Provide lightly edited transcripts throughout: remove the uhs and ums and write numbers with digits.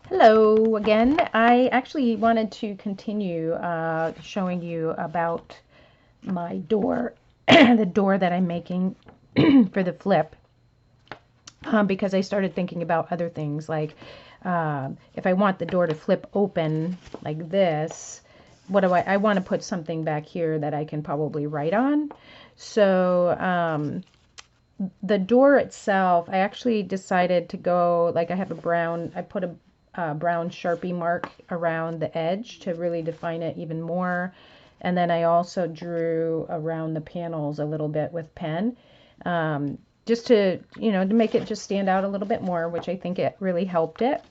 Hello again. I actually wanted to continue showing you about my door, the door that I'm making for the flip, because I started thinking about other things like if I want the door to flip open like this, what do I want to put something back here that I can probably write on. So the door itself, I actually decided to go, like I have a brown, I put a brown Sharpie mark around the edge to really define it even more. And then I also drew around the panels a little bit with pen, just to, to make it just stand out a little bit more, which I think it really helped it.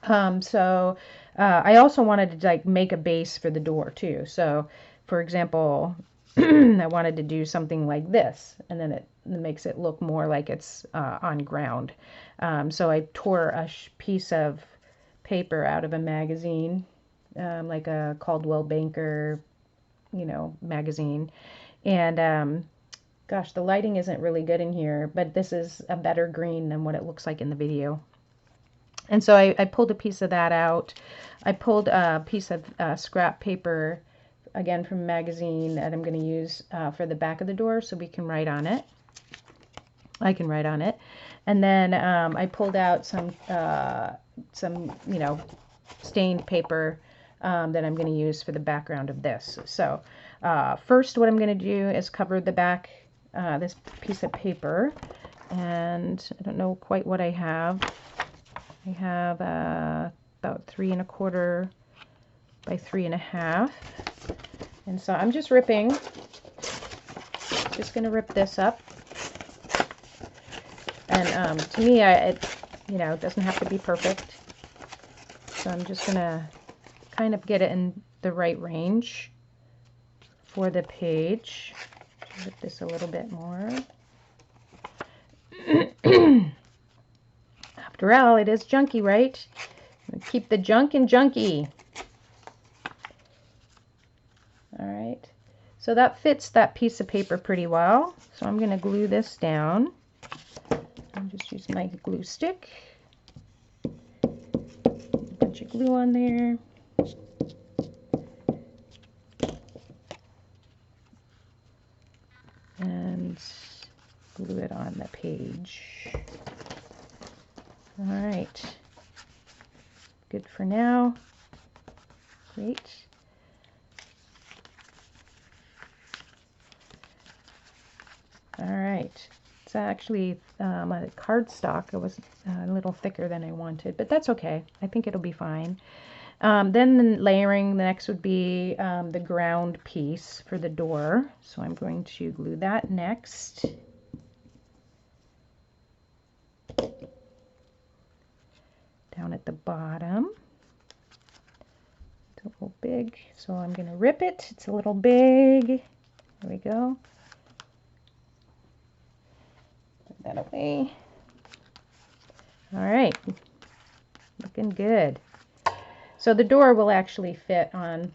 So I also wanted to like make a base for the door too. So for example, I wanted to do something like this, and then it makes it look more like it's on ground. So I tore a piece of paper out of a magazine, like a Caldwell Banker, magazine. And gosh, the lighting isn't really good in here, but this is a better green than what it looks like in the video. And so I pulled a piece of that out. I pulled a piece of scrap paper, again from a magazine, that I'm going to use for the back of the door so we can write on it. I can write on it. And then I pulled out some stained paper that I'm going to use for the background of this. So first what I'm going to do is cover the back, this piece of paper. And I don't know quite what I have. I have about 3 1/4 by 3 1/2. And so I'm just going to rip this up. And to me, it doesn't have to be perfect. So I'm just going to kind of get it in the right range for the page. Rip this a little bit more. After all, it is junky, right? Keep the junk in junky. All right. So that fits that piece of paper pretty well. So I'm going to glue this down. I'll just use my glue stick. A bunch of glue on there. And glue it on the page. All right. Good for now. Great. All right. It's actually a cardstock. It was a little thicker than I wanted, but that's okay. I think it'll be fine. Then the layering, the next would be the ground piece for the door. So I'm going to glue that next. Down at the bottom. It's a little big, so I'm going to rip it. It's a little big. There we go. Put that away. All right. Looking good. So the door will actually fit on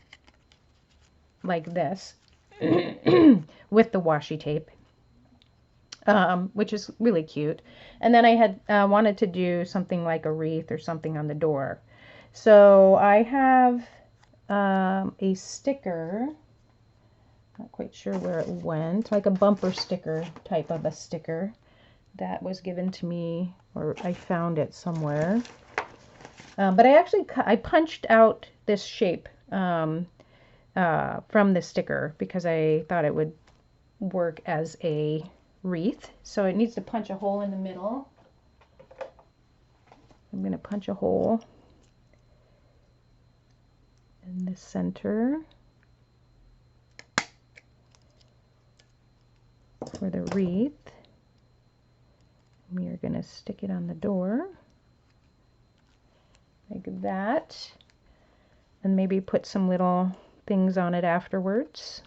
like this with the washi tape, which is really cute. And then I had wanted to do something like a wreath or something on the door. So I have a sticker, not quite sure where it went, like a bumper sticker type of a sticker that was given to me, or I found it somewhere. But I punched out this shape from the sticker because I thought it would work as a wreath. So it needs to punch a hole in the middle. I'm going to punch a hole in the center for the wreath. We are going to stick it on the door like that, and maybe put some little things on it afterwards.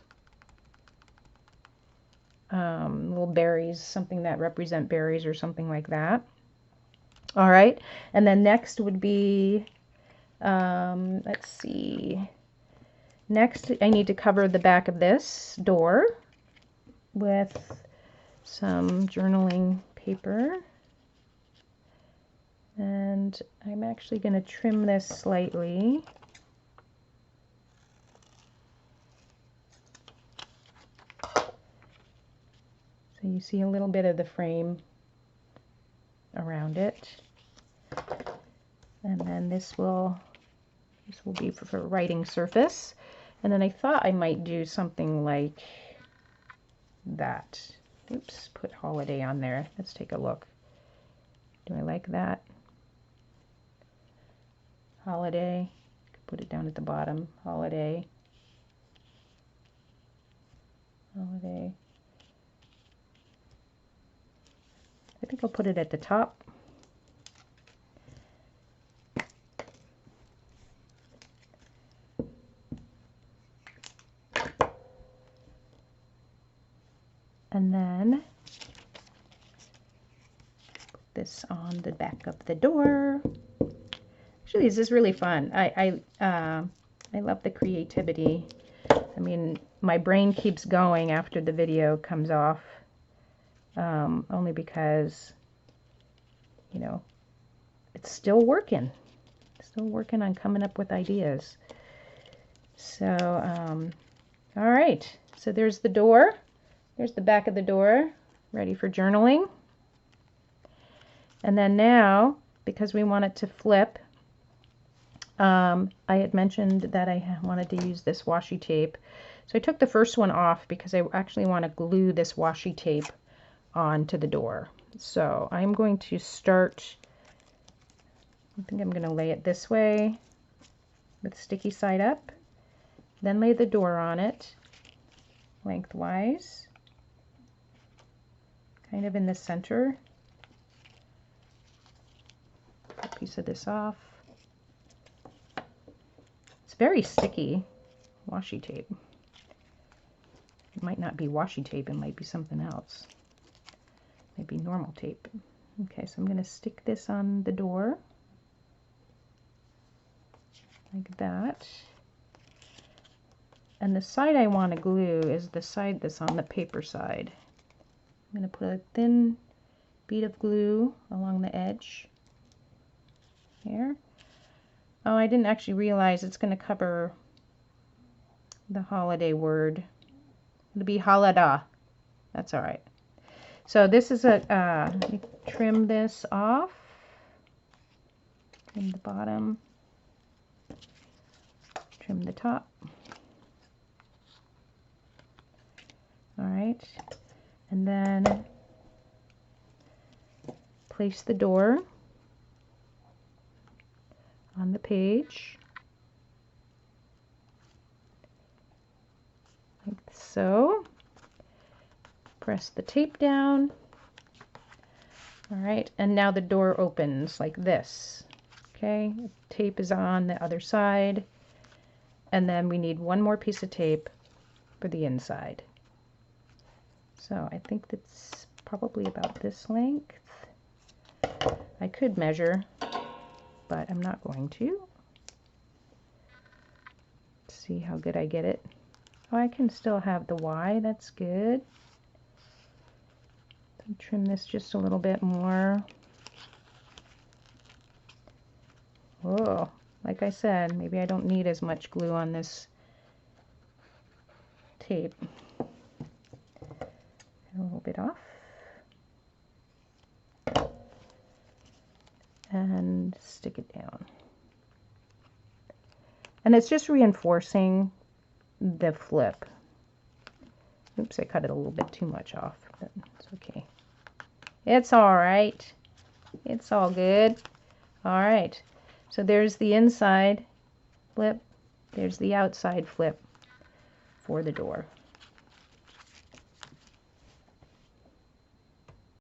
Little berries, something that represent berries or something like that. All right, and then next would be, let's see, next I need to cover the back of this door with some journaling paper. And I'm actually going to trim this slightly. So you see a little bit of the frame around it. And then this will be for writing surface. And then I thought I might do something like that. Oops, put holiday on there. Let's take a look. Do I like that? Holiday. Put it down at the bottom. Holiday. Holiday. I think I'll put it at the top. And then put this on the back of the door. Actually, this is really fun. I love the creativity. I mean, my brain keeps going after the video comes off, only because, you know, it's still working. Still working on coming up with ideas. So, all right. So there's the door. There's the back of the door, ready for journaling. And then now, because we want it to flip, I had mentioned that I wanted to use this washi tape. So I took the first one off because I actually want to glue this washi tape onto the door. So I'm going to start, I think I'm going to lay it this way with sticky side up, then lay the door on it lengthwise, kind of in the center. Cut a piece of this off. It's very sticky washi tape. It might not be washi tape, it might be something else. Maybe normal tape. Okay, so I'm going to stick this on the door like that. And the side I want to glue is the side that's on the paper side. I'm going to put a thin bead of glue along the edge here. Oh, I didn't actually realize it's going to cover the holiday word. It'll be halada. That's all right. So this is a, let me trim this off. Trim the bottom. Trim the top. All right. And then place the door on the page. Like so. Press the tape down. All right, and now the door opens like this. Okay, tape is on the other side. And then we need one more piece of tape for the inside. So I think that's probably about this length. I could measure, but I'm not going to. Let's see how good I get it. Oh, I can still have the Y, that's good. Trim this just a little bit more. Oh, like I said, maybe I don't need as much glue on this tape. A little bit off. And stick it down. And it's just reinforcing the flip. Oops, I cut it a little bit too much off, but it's okay. It's all right. It's all good. All right. So there's the inside flip. There's the outside flip for the door.